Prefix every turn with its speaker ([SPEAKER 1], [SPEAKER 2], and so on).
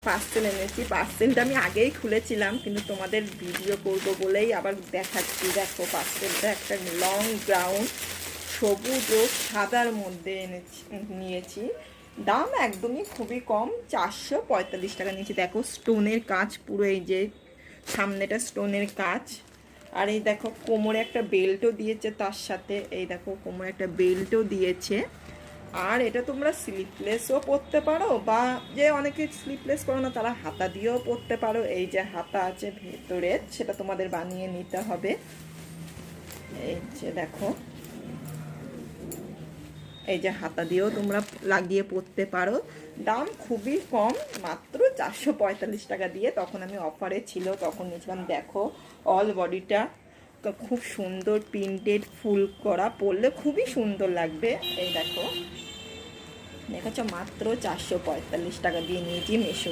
[SPEAKER 1] Parcel এনেছি। পার্সেলটা আমি আগেই খুলেছিলাম, কিন্তু তোমাদের ভিডিও করবো বলেই আবার দেখাচ্ছি। দেখো পার্সেলটা একটা লং গ্রাউন্ড সবুজ ও সাদার মধ্যে নিয়েছি। দাম একদমই খুবই কম, 445 টাকা নিয়েছি। দেখো স্টোনের কাজ পুরো, এই যে সামনেটা স্টোনের কাজ। আর এই দেখো কোমরে একটা বেল্টও দিয়েছে তার সাথে, এই দেখো কোমরে একটা বেল্টও দিয়েছে। আর এটা তোমরা স্লিপলেসও পরতে পারো, বা যে অনেকে স্লিপলেস পরো না তারা হাতা দিয়েও পরতে পারো। এই যে হাতা আছে ভেতরে, সেটা তোমাদের বানিয়ে নিতে হবে। এই যে দেখো, এই যে হাতা দিয়েও তোমরা লাগিয়ে পরতে পারো। দাম খুবই কম, মাত্র 445 টাকা দিয়ে। তখন আমি অফারে ছিল, তখন নিয়েছিলাম। দেখো অল বডিটা খুব সুন্দর প্রিন্টেড ফুল করা, পরলে খুবই সুন্দর লাগবে। এই দেখো, দেখেছো মাত্র 445 টাকা দিয়ে নিয়েছি মিশো থেকে।